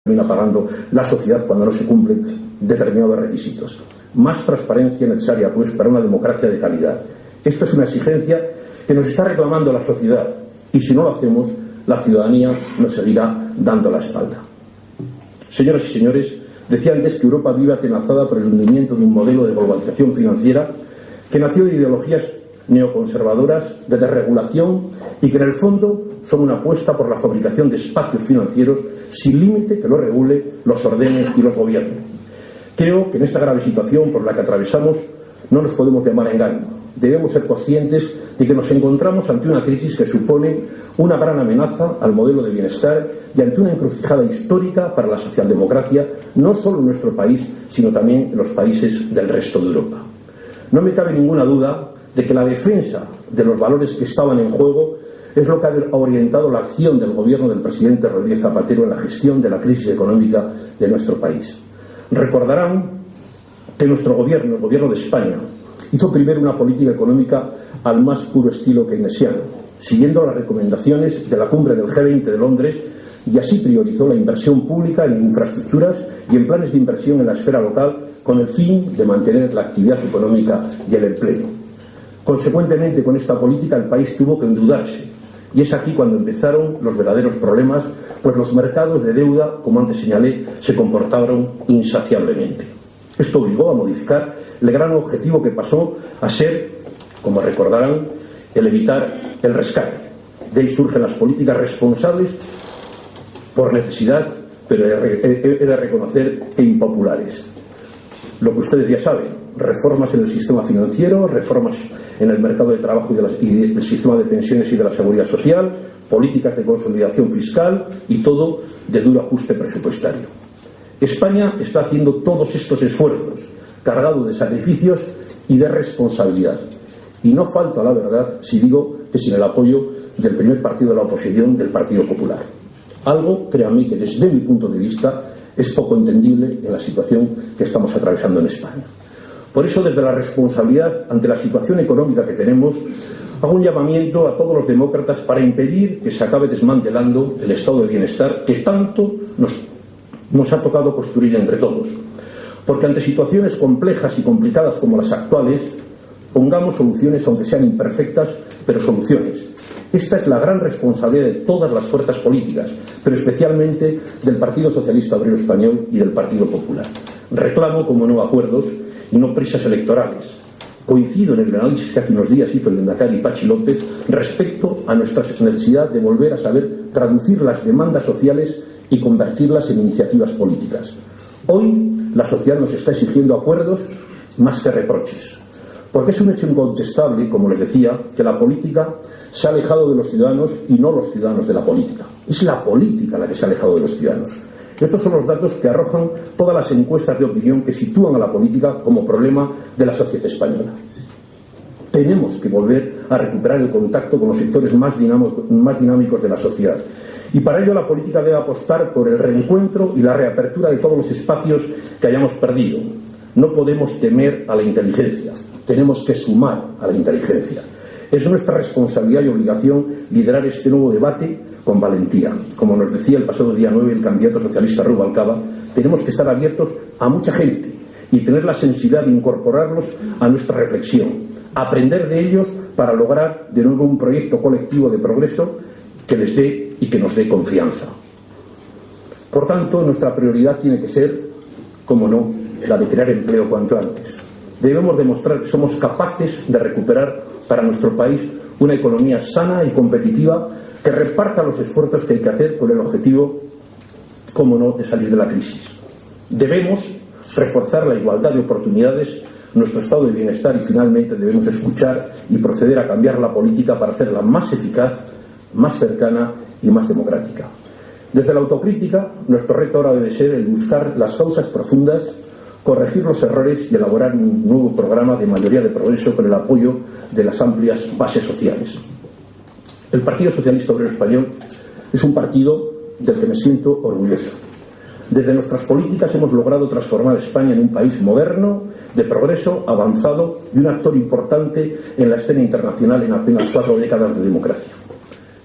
termina pagando la sociedad cuando no se cumplen determinados requisitos. Más transparencia necesaria, pues, para una democracia de calidad. Esto es una exigencia que nos está reclamando la sociedad y si no lo hacemos, la ciudadanía nos seguirá dando la espalda. Señoras y señores, decía antes que Europa vive atenazada por el hundimiento de un modelo de globalización financiera que nació de ideologías neoconservadoras, de desregulación y que en el fondo son una apuesta por la fabricación de espacios financieros sin límite que los regule, los ordene y los gobierne. Creo que en esta grave situación por la que atravesamos no nos podemos llamar a engaño. Debemos ser conscientes de que nos encontramos ante una crisis que supone una gran amenaza al modelo de bienestar y ante una encrucijada histórica para la socialdemocracia, no solo en nuestro país, sino también en los países del resto de Europa. No me cabe ninguna duda de que la defensa de los valores que estaban en juego es lo que ha orientado la acción del gobierno del presidente Rodríguez Zapatero en la gestión de la crisis económica de nuestro país. Recordarán que nuestro gobierno, el gobierno de España, hizo primero una política económica al más puro estilo keynesiano, siguiendo las recomendaciones de la cumbre del G20 de Londres, y así priorizó la inversión pública en infraestructuras y en planes de inversión en la esfera local con el fin de mantener la actividad económica y el empleo. Consecuentemente, con esta política el país tuvo que endeudarse, y es aquí cuando empezaron los verdaderos problemas, pues los mercados de deuda, como antes señalé, se comportaron insaciablemente. Esto obligó a modificar el gran objetivo que pasó a ser, como recordarán, el evitar el rescate. De ahí surgen las políticas responsables por necesidad, pero he de reconocer que impopulares. Lo que ustedes ya saben, reformas en el sistema financiero, reformas en el mercado de trabajo y el sistema de pensiones y de la seguridad social, políticas de consolidación fiscal y todo de duro ajuste presupuestario. España está haciendo todos estos esfuerzos, cargado de sacrificios y de responsabilidad. Y no falto a la verdad si digo que sin el apoyo del primer partido de la oposición, del Partido Popular. Algo, créanme, que desde mi punto de vista es poco entendible en la situación que estamos atravesando en España. Por eso, desde la responsabilidad ante la situación económica que tenemos, hago un llamamiento a todos los demócratas para impedir que se acabe desmantelando el estado de bienestar que tanto nos ha tocado construir entre todos. Porque ante situaciones complejas y complicadas como las actuales, pongamos soluciones, aunque sean imperfectas, pero soluciones. Esta es la gran responsabilidad de todas las fuerzas políticas, pero especialmente del Partido Socialista Obrero Español y del Partido Popular. Reclamo, como no, acuerdos y no prisas electorales. Coincido en el análisis que hace unos días hizo el lehendakari Patxi López respecto a nuestra necesidad de volver a saber traducir las demandas sociales y convertirlas en iniciativas políticas. Hoy la sociedad nos está exigiendo acuerdos más que reproches, porque es un hecho incontestable, como les decía, que la política se ha alejado de los ciudadanos y no los ciudadanos de la política. Es la política la que se ha alejado de los ciudadanos. Estos son los datos que arrojan todas las encuestas de opinión que sitúan a la política como problema de la sociedad española. Tenemos que volver a recuperar el contacto con los sectores más dinámicos de la sociedad. Y para ello la política debe apostar por el reencuentro y la reapertura de todos los espacios que hayamos perdido. No podemos temer a la inteligencia, tenemos que sumar a la inteligencia. Es nuestra responsabilidad y obligación liderar este nuevo debate con valentía. Como nos decía el pasado día 9 el candidato socialista Rubalcaba, tenemos que estar abiertos a mucha gente y tener la sensibilidad de incorporarlos a nuestra reflexión, aprender de ellos para lograr de nuevo un proyecto colectivo de progreso que les dé y que nos dé confianza. Por tanto, nuestra prioridad tiene que ser, como no, la de crear empleo cuanto antes. Debemos demostrar que somos capaces de recuperar para nuestro país una economía sana y competitiva que reparta los esfuerzos que hay que hacer con el objetivo, como no, de salir de la crisis. Debemos reforzar la igualdad de oportunidades, nuestro estado de bienestar y finalmente debemos escuchar y proceder a cambiar la política para hacerla más eficaz, más cercana y más democrática. Desde la autocrítica, nuestro reto ahora debe ser el buscar las causas profundas, corregir los errores y elaborar un nuevo programa de mayoría de progreso con el apoyo de las amplias bases sociales. El Partido Socialista Obrero Español es un partido del que me siento orgulloso. Desde nuestras políticas hemos logrado transformar España en un país moderno, de progreso, avanzado y un actor importante en la escena internacional en apenas 4 décadas de democracia.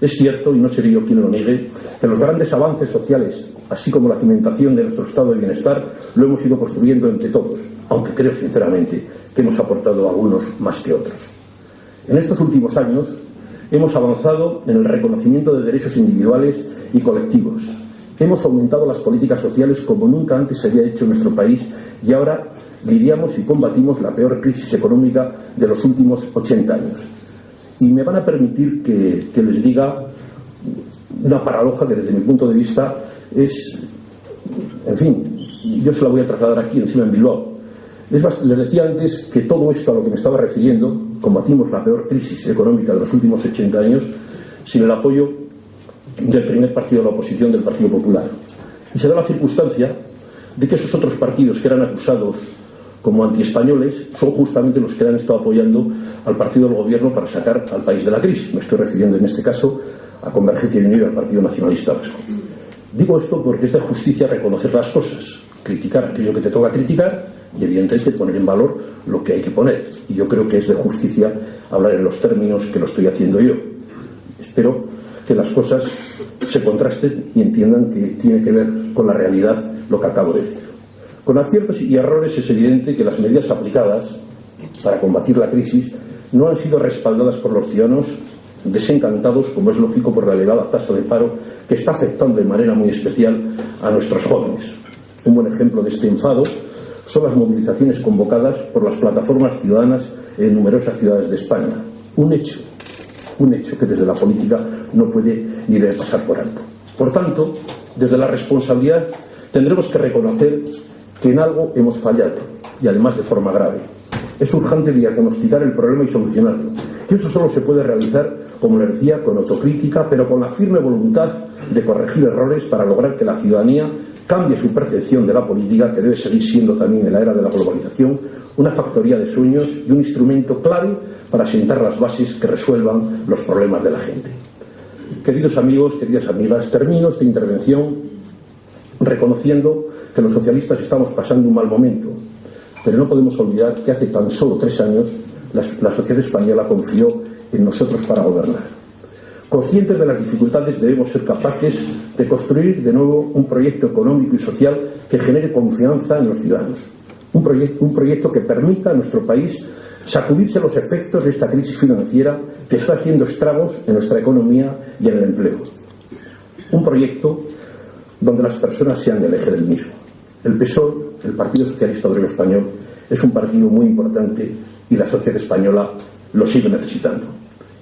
Es cierto, y no seré yo quien lo niegue, que los grandes avances sociales, así como la cimentación de nuestro estado de bienestar, lo hemos ido construyendo entre todos, aunque creo sinceramente que hemos aportado algunos más que otros. En estos últimos años hemos avanzado en el reconocimiento de derechos individuales y colectivos. Hemos aumentado las políticas sociales como nunca antes se había hecho en nuestro país y ahora lidiamos y combatimos la peor crisis económica de los últimos 80 años. Y me van a permitir que les diga una paradoja que desde mi punto de vista es, en fin, yo se la voy a trasladar aquí encima en Bilbao. Les decía antes que todo esto a lo que me estaba refiriendo, combatimos la peor crisis económica de los últimos 80 años sin el apoyo del primer partido de la oposición, del Partido Popular. Y se da la circunstancia de que esos otros partidos que eran acusados como antiespañoles son justamente los que han estado apoyando al partido del gobierno para sacar al país de la crisis. Me estoy refiriendo en este caso a Convergencia y Unión y al Partido Nacionalista Vasco. Digo esto porque es de justicia reconocer las cosas, criticar aquello que te toca criticar y evidentemente poner en valor lo que hay que poner. Y yo creo que es de justicia hablar en los términos que lo estoy haciendo yo. Espero que las cosas se contrasten y entiendan que tiene que ver con la realidad lo que acabo de decir. Con aciertos y errores es evidente que las medidas aplicadas para combatir la crisis no han sido respaldadas por los ciudadanos desencantados, como es lógico, por la elevada tasa de paro que está afectando de manera muy especial a nuestros jóvenes. Un buen ejemplo de este enfado son las movilizaciones convocadas por las plataformas ciudadanas en numerosas ciudades de España. Un hecho que desde la política no puede ni debe pasar por alto. Por tanto, desde la responsabilidad tendremos que reconocer que en algo hemos fallado, y además de forma grave. Es urgente diagnosticar el problema y solucionarlo. Y eso solo se puede realizar, como le decía, con autocrítica, pero con la firme voluntad de corregir errores para lograr que la ciudadanía cambie su percepción de la política, que debe seguir siendo también en la era de la globalización una factoría de sueños y un instrumento clave para sentar las bases que resuelvan los problemas de la gente. Queridos amigos, queridas amigas, termino esta intervención reconociendo que los socialistas estamos pasando un mal momento, pero no podemos olvidar que hace tan solo 3 años la sociedad española confió en nosotros para gobernar. Conscientes de las dificultades, debemos ser capaces de construir de nuevo un proyecto económico y social que genere confianza en los ciudadanos. Un proyecto que permita a nuestro país sacudirse los efectos de esta crisis financiera que está haciendo estragos en nuestra economía y en el empleo. Un proyecto donde las personas sean el eje del mismo. El PSOE, el Partido Socialista Obrero Español, es un partido muy importante y la sociedad española lo sigue necesitando.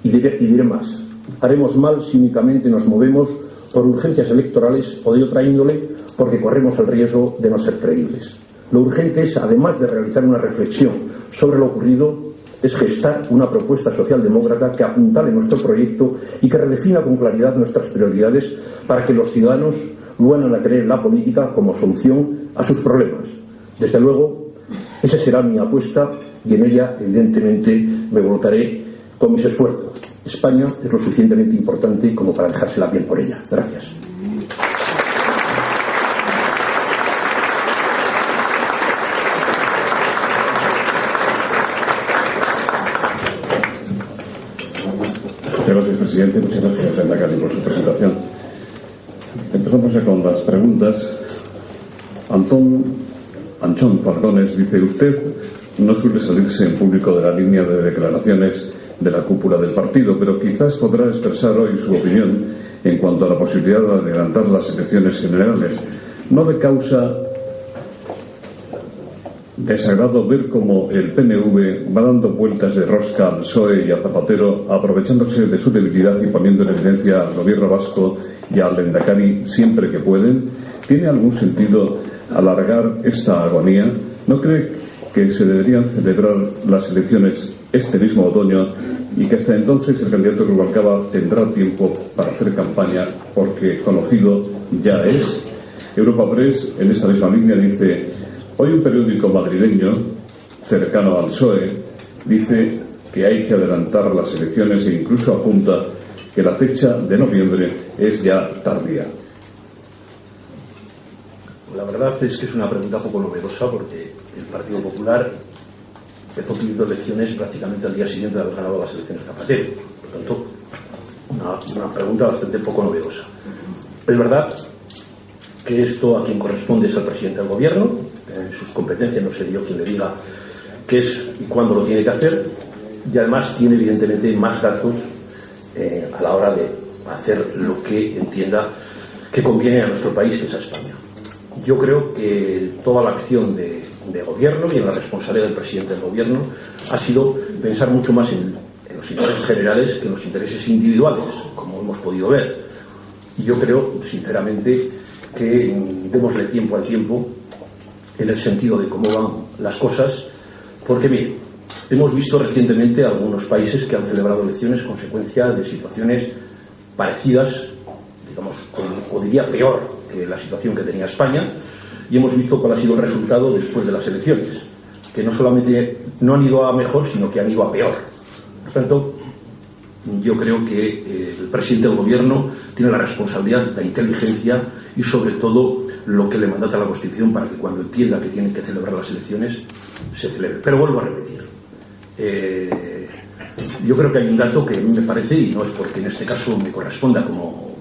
Y diré más, haremos mal si únicamente nos movemos por urgencias electorales o de otra índole porque corremos el riesgo de no ser creíbles. Lo urgente es, además de realizar una reflexión sobre lo ocurrido, es gestar una propuesta socialdemócrata que apuntale nuestro proyecto y que redefina con claridad nuestras prioridades para que los ciudadanos vuelvan a creer en la política como solución a sus problemas. Desde luego, esa será mi apuesta y en ella, evidentemente, me volcaré con mis esfuerzos. España es lo suficientemente importante como para dejarse la piel por ella. Gracias. Muchas gracias, presidente. Muchas gracias, Lehendakari, por su presentación. Empezamos ya con las preguntas. Anchón Fargones dice: usted no suele salirse en público de la línea de declaraciones de la cúpula del partido, pero quizás podrá expresar hoy su opinión en cuanto a la posibilidad de adelantar las elecciones generales. ¿No le causa desagrado ver cómo el PNV va dando vueltas de rosca al PSOE y a Zapatero, aprovechándose de su debilidad y poniendo en evidencia al gobierno vasco y al Lehendakari siempre que pueden? ¿Tiene algún sentido alargar esta agonía? ¿No cree que se deberían celebrar las elecciones este mismo otoño y que hasta entonces el candidato Rubalcaba tendrá tiempo para hacer campaña porque conocido ya es? Europa Press, en esta misma línea, dice: hoy un periódico madrileño cercano al PSOE dice que hay que adelantar las elecciones e incluso apunta que la fecha de noviembre es ya tardía. La verdad es que es una pregunta poco novedosa porque el Partido Popular empezó pidiendo elecciones prácticamente al día siguiente de haber ganado las elecciones Zapatero. Por tanto, una una pregunta bastante poco novedosa. Es verdad que esto a quien corresponde es al presidente del gobierno, en sus competencias no seré yo quien le diga qué es y cuándo lo tiene que hacer, y además tiene evidentemente más datos a la hora de hacer lo que entienda que conviene a nuestro país, que es a España. Yo creo que toda la acción de gobierno y en la responsabilidad del presidente del gobierno ha sido pensar mucho más en los intereses generales que en los intereses individuales, como hemos podido ver. Y yo creo, sinceramente, que démosle tiempo al tiempo en el sentido de cómo van las cosas, porque mire, hemos visto recientemente algunos países que han celebrado elecciones consecuencia de situaciones parecidas, digamos, o diría peor que la situación que tenía España, y hemos visto cuál ha sido el resultado después de las elecciones, que no solamente no han ido a mejor, sino que han ido a peor. Por tanto, yo creo que el presidente del gobierno tiene la responsabilidad, la inteligencia y sobre todo lo que le mandata la Constitución para que cuando entienda que tienen que celebrar las elecciones se celebre. Pero vuelvo a repetir, yo creo que hay un dato que a mí me parece, y no es porque en este caso me corresponda como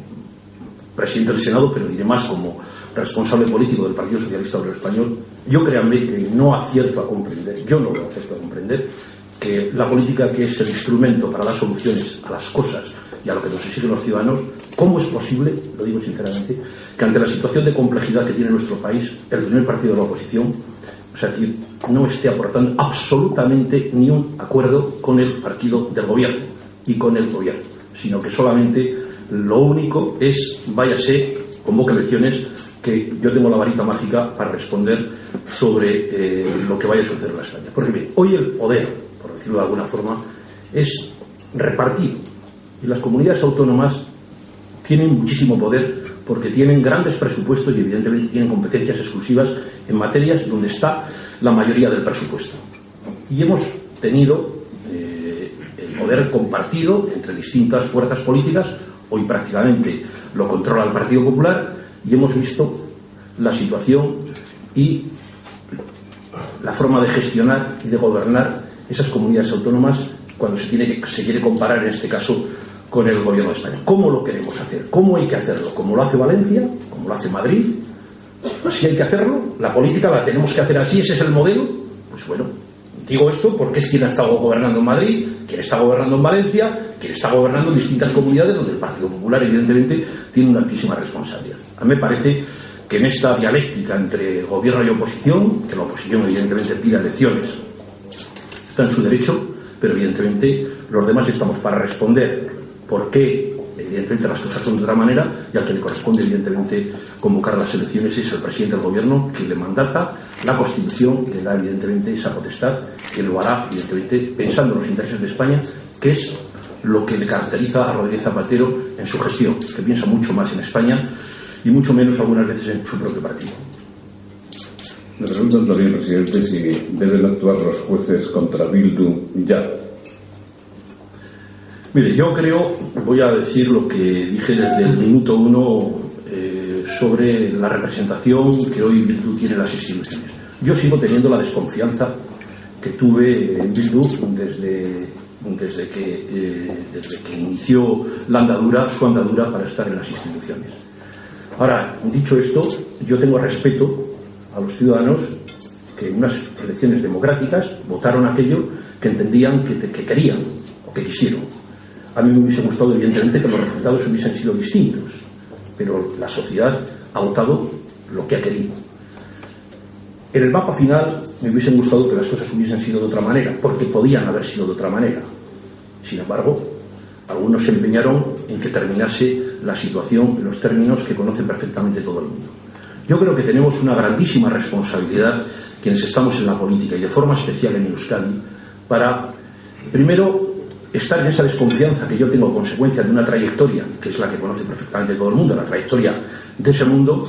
presidente del Senado, pero diré más como responsable político del Partido Socialista Obrero Español, yo créanme que no acierto a comprender, yo no lo acierto a comprender, que la política, que es el instrumento para dar soluciones a las cosas y a lo que nos exigen los ciudadanos, ¿cómo es posible, lo digo sinceramente, que ante la situación de complejidad que tiene nuestro país, el primer partido de la oposición, es decir, no esté aportando absolutamente ni un acuerdo con el partido del gobierno y con el gobierno, sino que solamente lo único es, váyase, convoque elecciones, que yo tengo la varita mágica para responder sobre lo que vaya a suceder en la España. Porque bien, hoy el poder, por decirlo de alguna forma, es repartido. Y las comunidades autónomas tienen muchísimo poder porque tienen grandes presupuestos y evidentemente tienen competencias exclusivas en materias donde está la mayoría del presupuesto. Y hemos tenido el poder compartido entre distintas fuerzas políticas. Hoy prácticamente lo controla el Partido Popular y hemos visto la situación y la forma de gestionar y de gobernar esas comunidades autónomas cuando se quiere comparar en este caso con el gobierno de España. ¿Cómo lo queremos hacer? ¿Cómo hay que hacerlo? ¿Como lo hace Valencia? ¿Como lo hace Madrid? ¿Así hay que hacerlo? ¿La política la tenemos que hacer así? ¿Ese es el modelo? Pues bueno, digo esto porque es quien ha estado gobernando en Madrid, quien está gobernando en Valencia, quien está gobernando en distintas comunidades donde el Partido Popular evidentemente tiene una altísima responsabilidad. A mí me parece que en esta dialéctica entre gobierno y oposición, que la oposición evidentemente pida elecciones, está en su derecho, pero evidentemente los demás estamos para responder por qué evidentemente las cosas son de otra manera, y al que le corresponde evidentemente convocar las elecciones es el presidente del gobierno, que le mandata la Constitución y le da evidentemente esa potestad, que lo hará evidentemente pensando en los intereses de España, que es lo que le caracteriza a Rodríguez Zapatero en su gestión, que piensa mucho más en España y mucho menos algunas veces en su propio partido. Le preguntan también, presidente, si deben actuar los jueces contra Bildu ya. Mire, yo creo, voy a decir lo que dije desde el minuto 1 sobre la representación que hoy Bildu tiene en las instituciones. Yo sigo teniendo la desconfianza que tuve en Bildu desde que inició su andadura para estar en las instituciones. Ahora, dicho esto, yo tengo respeto a los ciudadanos que en unas elecciones democráticas votaron aquello que entendían que querían o que quisieron. A mí me hubiese gustado, evidentemente, que los resultados hubiesen sido distintos, pero la sociedad ha votado lo que ha querido. En el mapa final me hubiesen gustado que las cosas hubiesen sido de otra manera, porque podían haber sido de otra manera. Sin embargo, algunos se empeñaron en que terminase la situación en los términos que conoce perfectamente todo el mundo. Yo creo que tenemos una grandísima responsabilidad, quienes estamos en la política y de forma especial en Euskadi, para, primero, estar en esa desconfianza que yo tengo consecuencia de una trayectoria, que es la que conoce perfectamente todo el mundo, la trayectoria de ese mundo,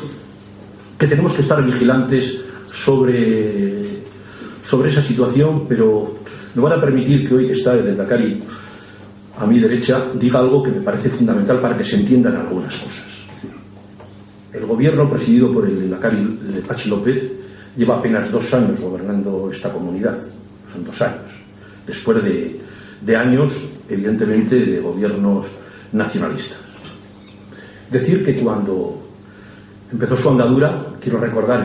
que tenemos que estar vigilantes sobre esa situación, pero me van a permitir que hoy que está el Lehendakari a mi derecha diga algo que me parece fundamental para que se entiendan algunas cosas. El gobierno presidido por el Lehendakari Patxi López lleva apenas 2 años gobernando esta comunidad, son 2 años, después de años, evidentemente, de gobiernos nacionalistas. Decir que cuando empezó su andadura, quiero recordar